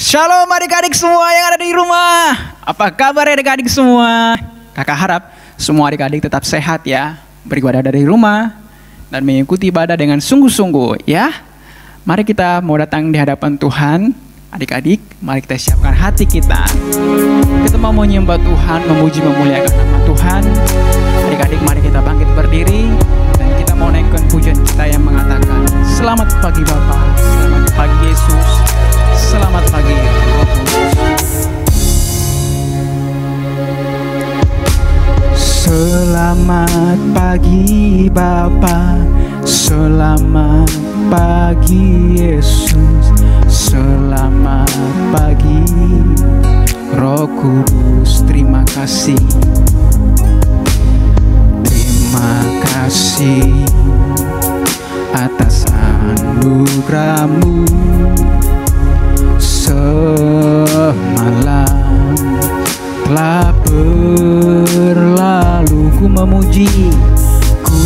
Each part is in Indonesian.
Shalom adik-adik semua yang ada di rumah. Apa kabar adik-adik semua? Kakak harap semua adik-adik tetap sehat ya. Beribadah dari rumah dan mengikuti ibadah dengan sungguh-sungguh ya. Mari kita mau datang di hadapan Tuhan. Adik-adik, mari kita siapkan hati kita. Kita mau menyembah Tuhan, memuji, memuliakan nama Tuhan. Adik-adik, mari kita bangkit berdiri dan kita mau naikkan pujian kita yang mengatakan, selamat pagi Bapa, selamat pagi Yesus, selamat pagi Roh Kudus. Selamat pagi Bapa, selamat pagi Yesus, selamat pagi Roh Kudus. Terima kasih, terima kasih atas anugerah-Mu. Semalam telah berlalu, ku memuji, ku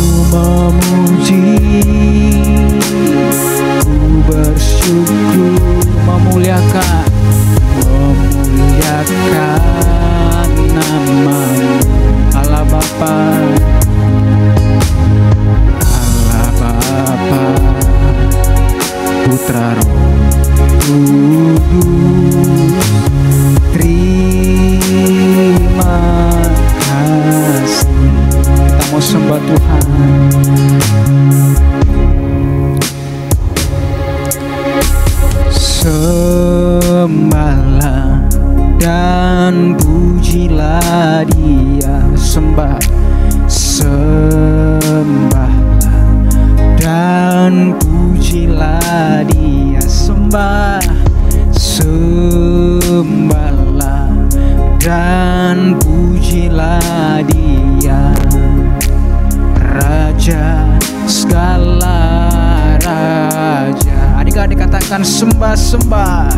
bersyukur, memuliakan nama-Mu. Allah Bapa, Allah Bapa, Putra Roh Kudus. Terima kasih. Kita mau sembah Tuhan. Sembahlah dan pujilah Dia. Sembahlah dan pujilah Dia. Sembahlah dan pujilah Dia, Raja segala raja. Adik-adik katakan sembah. Sembahlah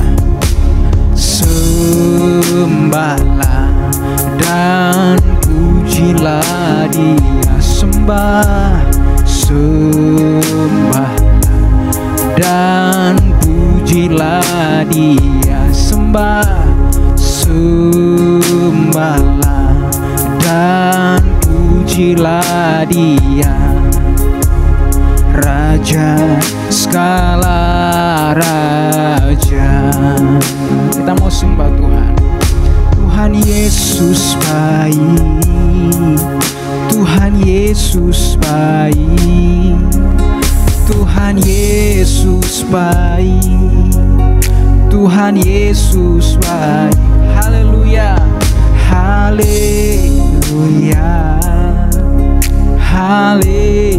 dan pujilah Dia. Sembahlah dan pujilah Dia. Sembahlah dan pujilah Dia, Raja segala raja. Kita mau sembah Tuhan. Tuhan Yesus baik, Tuhan Yesus baik, Tuhan Yesus baik, Tuhan Yesus baik. Haleluya, haleluya, haleluya,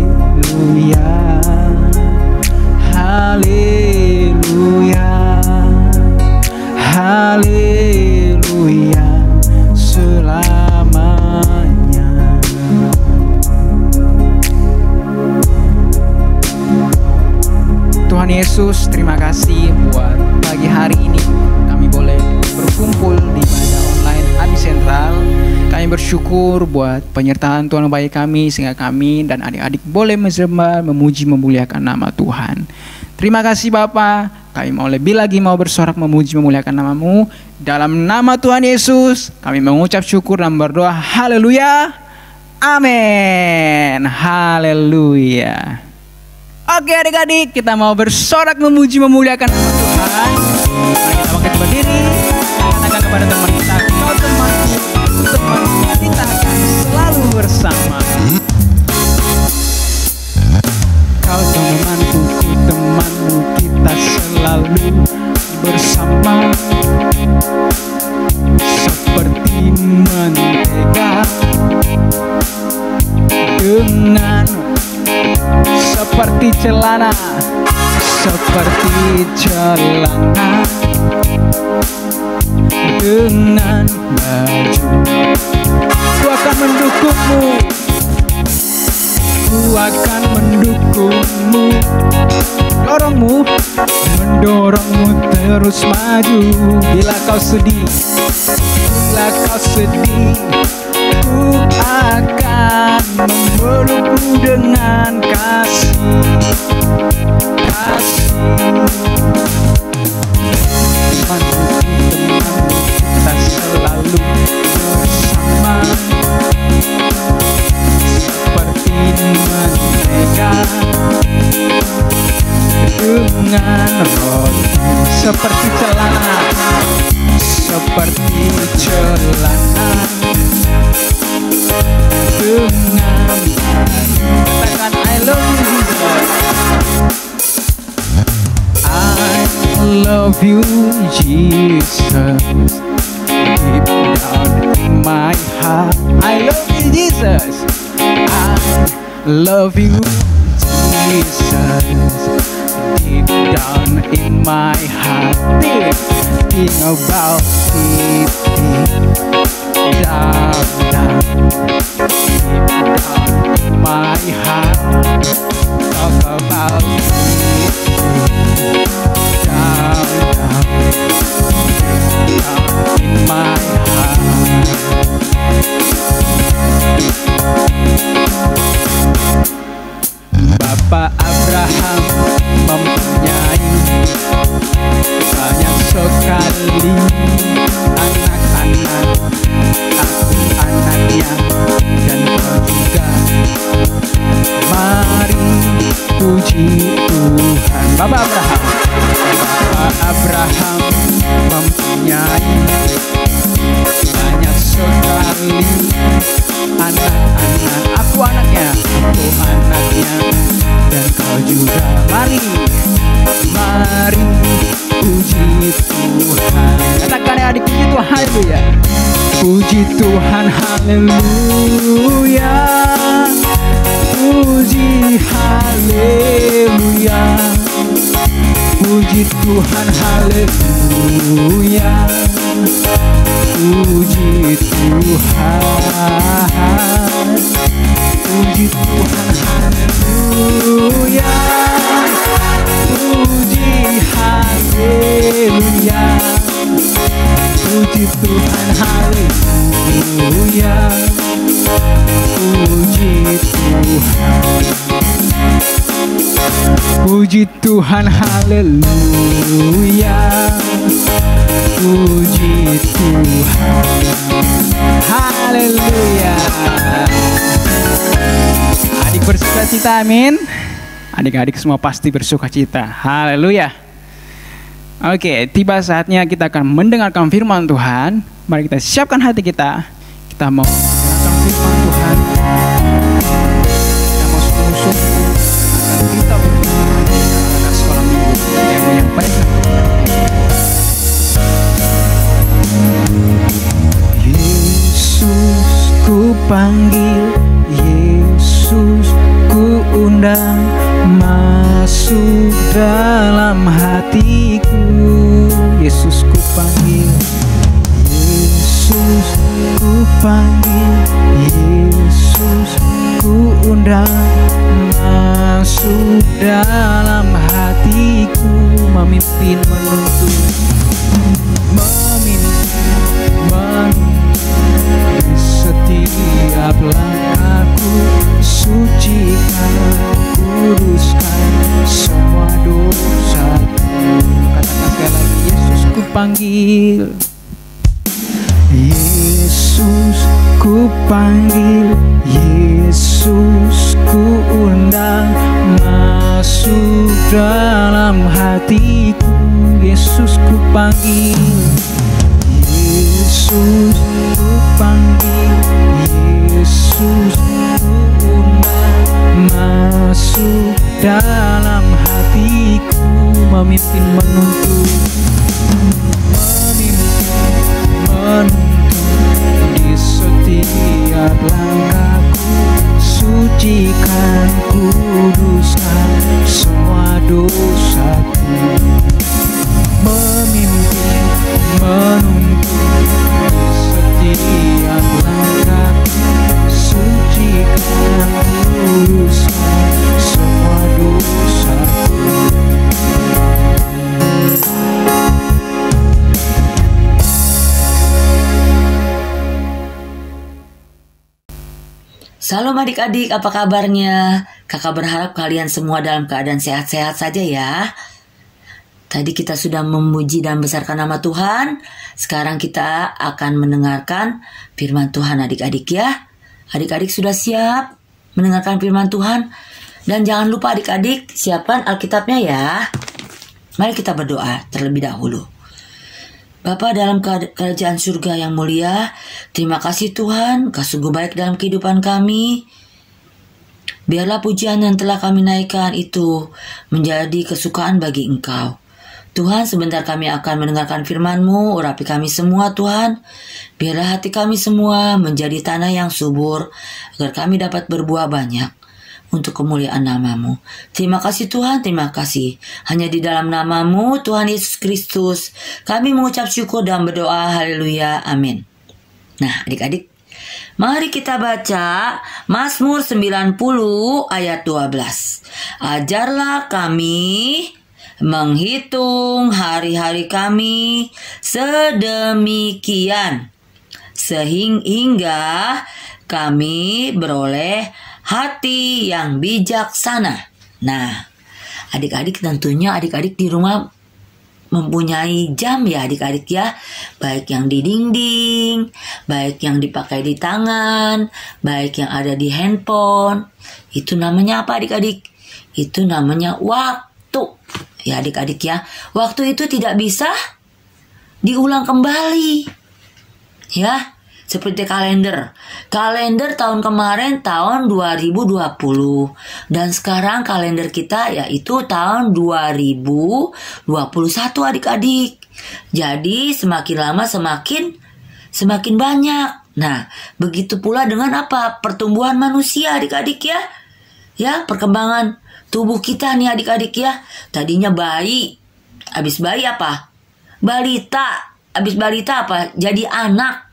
haleluya, haleluya, selamanya. Tuhan Yesus, terima kasih buat pagi hari ini kami boleh berkumpul di ibadah online Abi Sentral. Kami bersyukur buat penyertaan Tuhan bagi kami sehingga kami dan adik-adik boleh menyembah, memuji, memuliakan nama Tuhan. Terima kasih Bapa. Kami mau lebih lagi mau bersorak memuji, memuliakan nama-Mu. Dalam nama Tuhan Yesus kami mengucap syukur dan berdoa. Haleluya. Amin. Haleluya. Oke adik-adik, kita mau bersorak memuji, memuliakan nama Tuhan. Mari kita bangkit berdiri. Katakan kepada teman kita, kau temanku, kita akan selalu bersama. Kau temanku, ku temanmu, kita selalu bersama. Seperti mentega dengan seperti celana, seperti celana dengan baju. Ku akan mendukungmu, ku akan mendukungmu, mendorongmu terus maju. Bila kau sedih, ku akan memelukmu dengan kasih. Temanku dengan roti seperti celana, seperti celana. Dengan katakan I love you Jesus, I love you Jesus, deep down in my heart. I love you Jesus, I love you Jesus, deep down in my heart. Think about it, down, down, deep down in my heart. Talk about it, down, down, deep down in my heart. Bapak Abraham mempunyai banyak sekali anak-anak, aku anaknya dan kau juga. Mari puji Tuhan. Bapak Abraham mempunyai banyak sekali anak-anak, aku anaknya, aku anaknya dan kau juga. Mari puji Tuhan. Katakan ya adik, puji Tuhan, haleluya. Puji Tuhan, haleluya. Puji haleluya. Puji Tuhan, haleluya. Puji Tuhan, puji Tuhan, haleluya. Puji haleluya. Puji Tuhan, haleluya. Puji Tuhan, puji Tuhan, haleluya. Puji Tuhan, haleluya. Adik bersuka cita, amin. Adik-adik semua pasti bersuka cita, haleluya. Oke, tiba saatnya kita akan mendengarkan firman Tuhan. Mari kita siapkan hati kita. Kita mau mendengarkan firman Tuhan. Kita mau sungguh-sungguh akan kita berfirman sekolah minggu yang menyampaikan. Yesus ku panggil, Yesus ku undang, masuk dalam hatiku. Yesus ku panggil, Yesus ku panggil, Yesus ku undang, masuk dalam hatiku. Memimpin, menuntun, di setiap langkahku. Sucikan, kuduskan semua dosaku. Katakan sekali lagi, Yesus ku panggil, Yesus ku panggil, Yesus ku undang, masuk dalam hatiku. Yesus ku panggil, Yesus ku panggil, Yesus ku undang, masuk dalam hatiku. Memimpin, menuntun, di setiap langkahku. Sucikan, kuduskan semua dosaku. Memimpin, menuntun di setiap langkahku. Sucikan, kuduskan semua dosaku. Salam adik-adik, apa kabarnya? Kakak berharap kalian semua dalam keadaan sehat-sehat saja ya. Tadi kita sudah memuji dan besarkan nama Tuhan. Sekarang kita akan mendengarkan firman Tuhan adik-adik ya. Adik-adik sudah siap mendengarkan firman Tuhan? Dan jangan lupa adik-adik siapkan Alkitabnya ya. Mari kita berdoa terlebih dahulu. Bapa dalam kerajaan surga yang mulia, terima kasih Tuhan, Kau sungguh baik dalam kehidupan kami. Biarlah pujian yang telah kami naikkan itu menjadi kesukaan bagi Engkau. Tuhan, sebentar kami akan mendengarkan firman-Mu, urapi kami semua Tuhan. Biarlah hati kami semua menjadi tanah yang subur, agar kami dapat berbuah banyak untuk kemuliaan nama-Mu. Terima kasih Tuhan, terima kasih. Hanya di dalam nama-Mu, Tuhan Yesus Kristus, kami mengucap syukur dan berdoa, haleluya, amin. Nah adik-adik, mari kita baca Mazmur 90 ayat 12. Ajarlah kami menghitung hari-hari kami sedemikian, sehingga kami beroleh hati yang bijaksana. Nah, adik-adik tentunya adik-adik di rumah mempunyai jam ya adik-adik ya. Baik yang di dinding, baik yang dipakai di tangan, baik yang ada di handphone. Itu namanya apa adik-adik? Itu namanya waktu. Ya adik-adik ya. Waktu itu tidak bisa diulang kembali. Ya. Seperti kalender. Kalender tahun kemarin tahun 2020. Dan sekarang kalender kita yaitu tahun 2021 adik-adik. Jadi semakin lama semakin banyak. Nah, begitu pula dengan apa? Pertumbuhan manusia adik-adik ya. Ya, perkembangan tubuh kita nih adik-adik ya. Tadinya bayi. Habis bayi apa? Balita. Habis balita apa? Jadi anak.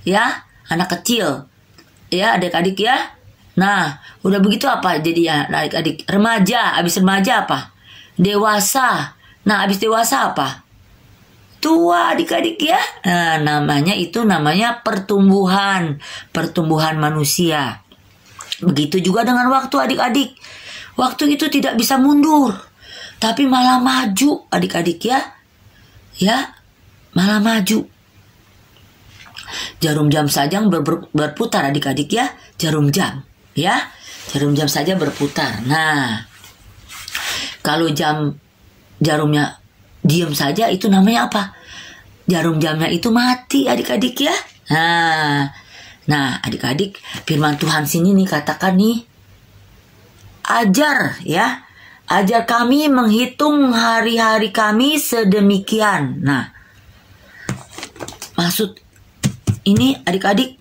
Ya, anak kecil. Ya, adik-adik ya. Nah, udah begitu apa jadi adik-adik? Remaja, habis remaja apa? Dewasa. Nah, habis dewasa apa? Tua adik-adik ya. Nah, namanya pertumbuhan manusia. Begitu juga dengan waktu adik-adik. Waktu itu tidak bisa mundur, tapi malah maju adik-adik ya. Ya, malah maju. Jarum jam saja berputar adik-adik ya. Jarum jam ya. Jarum jam saja berputar. Nah, kalau jarumnya diam saja itu namanya apa? Jarum jamnya itu mati adik-adik ya. Nah adik-adik, firman Tuhan sini nih katakan nih, ajar ya. Ajar kami menghitung hari-hari kami sedemikian. Nah, maksud ini adik-adik,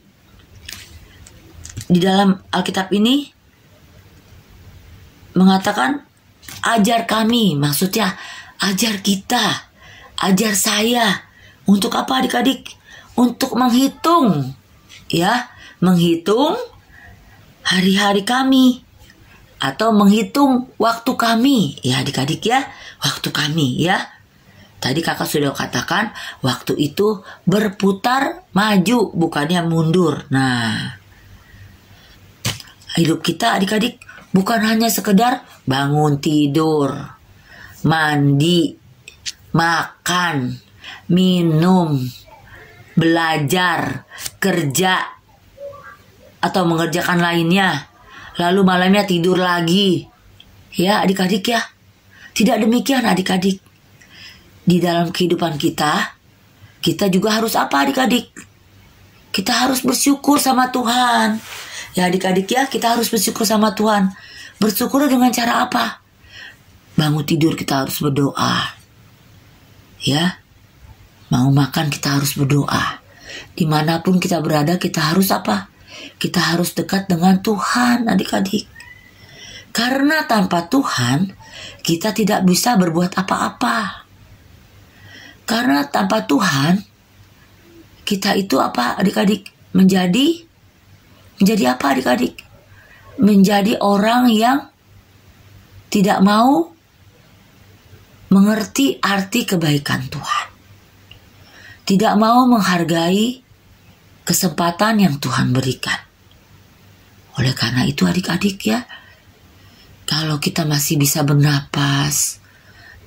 di dalam Alkitab ini mengatakan ajar kami, maksudnya ajar kita, ajar saya. Untuk apa adik-adik? Untuk menghitung, ya, menghitung hari-hari kami atau menghitung waktu kami, ya adik-adik ya, waktu kami ya. Tadi kakak sudah katakan waktu itu berputar maju, bukannya mundur. Nah, hidup kita adik-adik bukan hanya sekedar bangun tidur, mandi, makan, minum, belajar, kerja, atau mengerjakan lainnya. Lalu malamnya tidur lagi. Ya adik-adik ya. Tidak demikian adik-adik. Di dalam kehidupan kita juga harus apa adik-adik? Kita harus bersyukur sama Tuhan. Ya adik-adik ya, kita harus bersyukur sama Tuhan. Bersyukur dengan cara apa? Bangun tidur kita harus berdoa. Ya, mau makan kita harus berdoa. Dimanapun kita berada kita harus apa? Kita harus dekat dengan Tuhan adik-adik. Karena tanpa Tuhan kita tidak bisa berbuat apa-apa. Karena tanpa Tuhan, kita itu apa adik-adik? Menjadi apa adik-adik? Menjadi orang yang tidak mau mengerti arti kebaikan Tuhan. Tidak mau menghargai kesempatan yang Tuhan berikan. Oleh karena itu adik-adik ya, kalau kita masih bisa bernapas,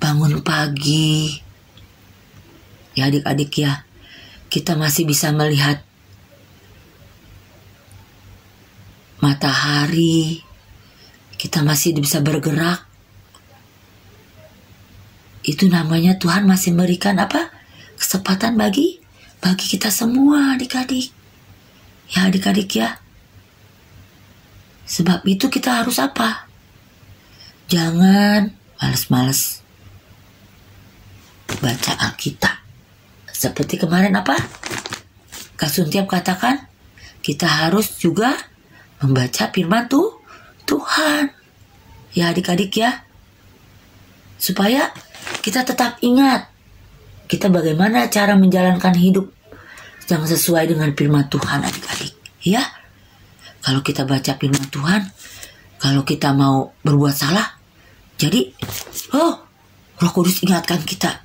bangun pagi, ya adik-adik ya, kita masih bisa melihat matahari, kita masih bisa bergerak, itu namanya Tuhan masih memberikan apa? Kesempatan bagi kita semua adik-adik. Ya adik-adik ya. Sebab itu kita harus apa? Jangan males-males baca Alkitab. Seperti kemarin apa? Kak Suntiap katakan, kita harus juga membaca firman Tuhan. Ya adik-adik ya. Supaya kita tetap ingat kita bagaimana cara menjalankan hidup yang sesuai dengan firman Tuhan adik-adik. Ya. Kalau kita baca firman Tuhan, kalau kita mau berbuat salah, jadi Roh Kudus ingatkan kita,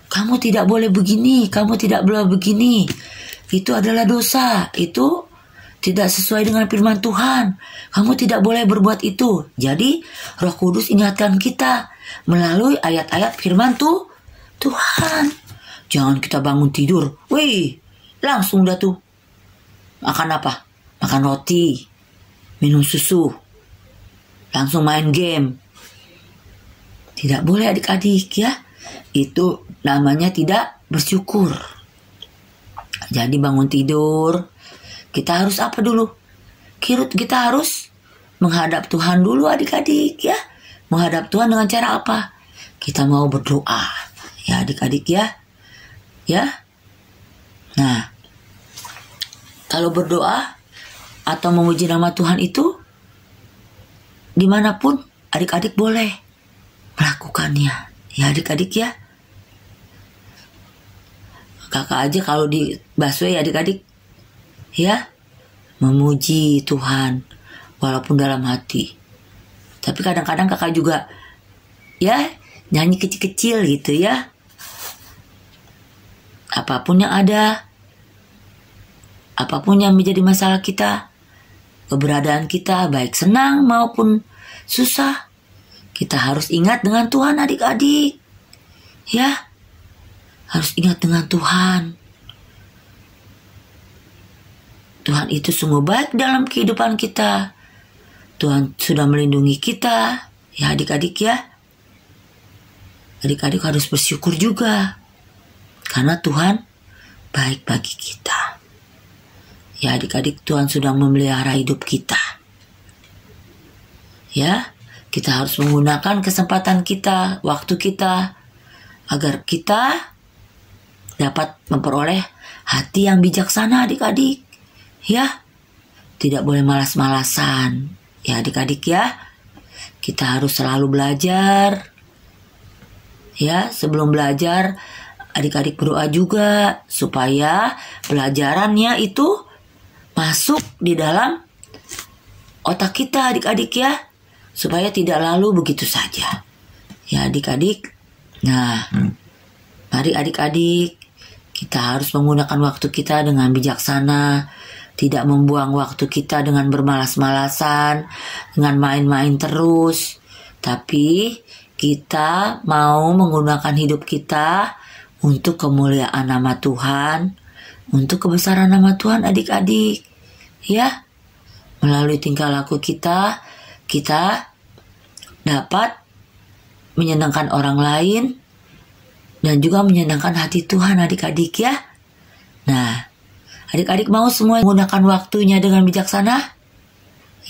kamu tidak boleh begini, kamu tidak boleh begini. Itu adalah dosa, itu tidak sesuai dengan firman Tuhan. Kamu tidak boleh berbuat itu. Jadi Roh Kudus ingatkan kita melalui ayat-ayat firman Tuhan. Jangan kita bangun tidur, langsung dah tuh. Makan apa? Makan roti, minum susu, langsung main game. Tidak boleh adik-adik ya. Itu namanya tidak bersyukur. Jadi bangun tidur, kita harus apa dulu? Kita harus menghadap Tuhan dulu adik-adik ya. Menghadap Tuhan dengan cara apa? Kita mau berdoa. Ya adik-adik ya. Ya. Nah, kalau berdoa atau memuji nama Tuhan itu dimanapun adik-adik boleh melakukannya. Ya adik-adik ya. Kakak aja kalau di busway adik-adik ya memuji Tuhan walaupun dalam hati. Tapi kadang-kadang kakak juga ya nyanyi kecil-kecil gitu ya. Apapun yang ada, apapun yang menjadi masalah kita, keberadaan kita baik senang maupun susah, kita harus ingat dengan Tuhan adik-adik. Ya, harus ingat dengan Tuhan. Tuhan itu sungguh baik dalam kehidupan kita. Tuhan sudah melindungi kita. Ya adik-adik ya. Adik-adik harus bersyukur juga. Karena Tuhan baik bagi kita. Ya adik-adik, Tuhan sudah memelihara hidup kita. Ya, kita harus menggunakan kesempatan kita, waktu kita, agar kita dapat memperoleh hati yang bijaksana adik-adik. Ya, tidak boleh malas-malasan. Ya adik-adik ya, kita harus selalu belajar. Ya, sebelum belajar, adik-adik berdoa juga supaya pelajarannya itu masuk di dalam otak kita adik-adik ya. Supaya tidak lalu begitu saja. Ya adik-adik. Nah, mari adik-adik, kita harus menggunakan waktu kita dengan bijaksana. Tidak membuang waktu kita dengan bermalas-malasan, dengan main-main terus. Tapi kita mau menggunakan hidup kita untuk kemuliaan nama Tuhan, untuk kebesaran nama Tuhan adik-adik. Ya, melalui tingkah laku kita dapat menyenangkan orang lain dan juga menyenangkan hati Tuhan adik-adik ya. Nah, adik-adik mau semua menggunakan waktunya dengan bijaksana?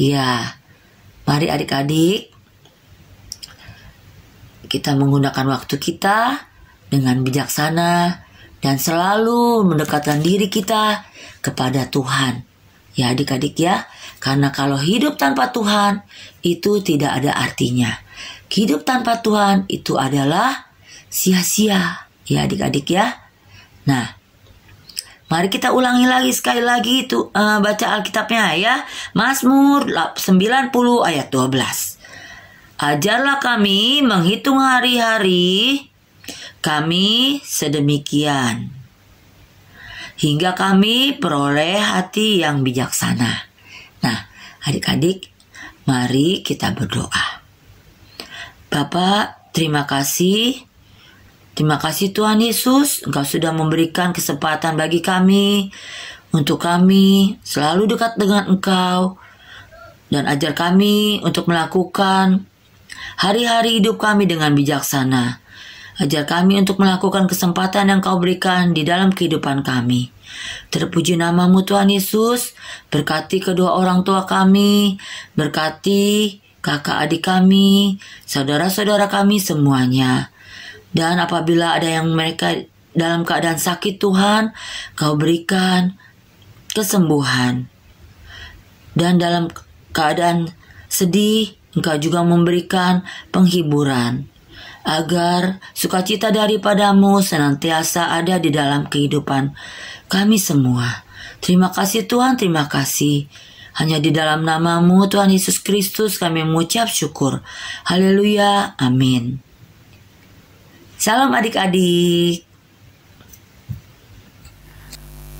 Ya, mari adik-adik kita menggunakan waktu kita dengan bijaksana dan selalu mendekatkan diri kita kepada Tuhan. Ya adik-adik ya, karena kalau hidup tanpa Tuhan itu tidak ada artinya. Hidup tanpa Tuhan itu adalah sia-sia. Ya adik-adik ya. Nah, mari kita ulangi lagi sekali lagi itu baca Alkitabnya ya. Mazmur 90 ayat 12. Ajarlah kami menghitung hari-hari kami sedemikian, hingga kami peroleh hati yang bijaksana. Nah, adik-adik, mari kita berdoa. Bapak, terima kasih. Terima kasih Tuhan Yesus, Engkau sudah memberikan kesempatan bagi kami, untuk kami selalu dekat dengan Engkau, dan ajar kami untuk melakukan hari-hari hidup kami dengan bijaksana. Ajar kami untuk melakukan kesempatan yang Kau berikan di dalam kehidupan kami. Terpuji nama-Mu Tuhan Yesus. Berkati kedua orang tua kami, berkati kakak adik kami, saudara-saudara kami semuanya. Dan apabila ada yang mereka dalam keadaan sakit, Tuhan, Kau berikan kesembuhan. Dan dalam keadaan sedih, Engkau juga memberikan penghiburan, agar sukacita daripada-Mu senantiasa ada di dalam kehidupan kami semua. Terima kasih Tuhan, terima kasih. Hanya di dalam nama-Mu Tuhan Yesus Kristus kami mengucap syukur. Haleluya, amin. Salam adik-adik.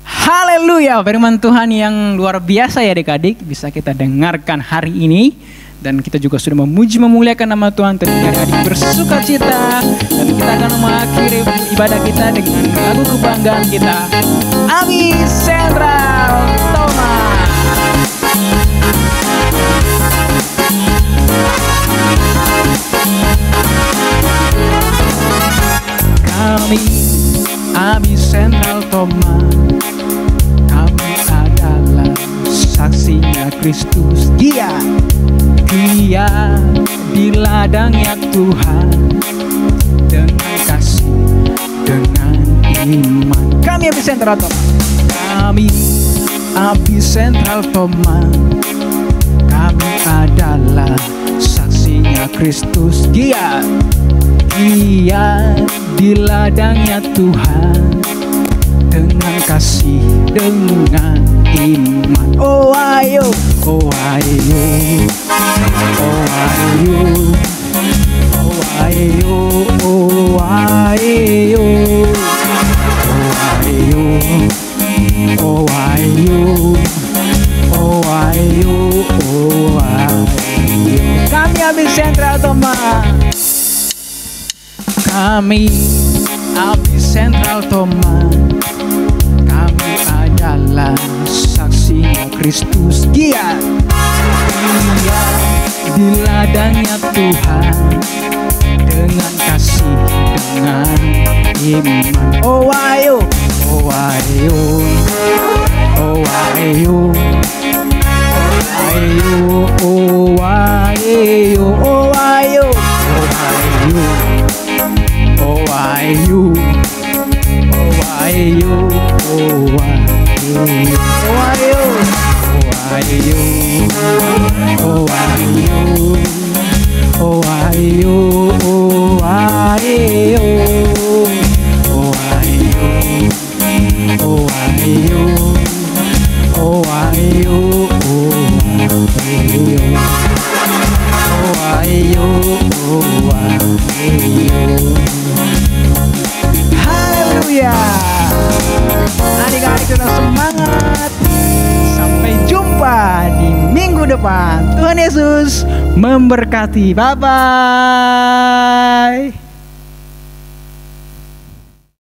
Haleluya, firman Tuhan yang luar biasa ya adik-adik, bisa kita dengarkan hari ini. Dan kita juga sudah memuji memuliakan nama Tuhan. Tentunya adik bersuka cita. Dan kita akan mengakhiri ibadah kita dengan lagu kebanggaan kita, Ami Sentral Thomas. Kami Ami Sentral Thomas, kami adalah saksinya Kristus. Dia di ladangnya Tuhan, dengan kasih, dengan iman. Kami Abi Sentral Thomas, kami Abi Sentral Thomas, kami adalah saksinya Kristus. Dia di ladangnya Tuhan, dengan kasih, dengan iman. Oh ayo, oh ayo, oh ayo, oh ayo, oh ayo, oh ayo, oh ayo, oh ayo, oh ayo. Kami Abi Sentral Thomas, kami Abi Sentral Thomas, kami adalah saksinya Kristus. Dia di ladangnya Tuhan, dengan kasih, dengan iman. Oh ayo, oh ayo, oh ayo, oh ayo, oh ayo, oh ayo, oh ayo, oh ayo, oh ayo, oh ayo, oh ayo, oh ayo, oh ayo, oh ayo, oh ayo, oh ayo, oh ayo, oh ayo, oh ayo, oh ayo. Haleluya. Adik-adik tetap semangat. Sampai jumpa di minggu depan. Tuhan Yesus memberkati. Bye-bye.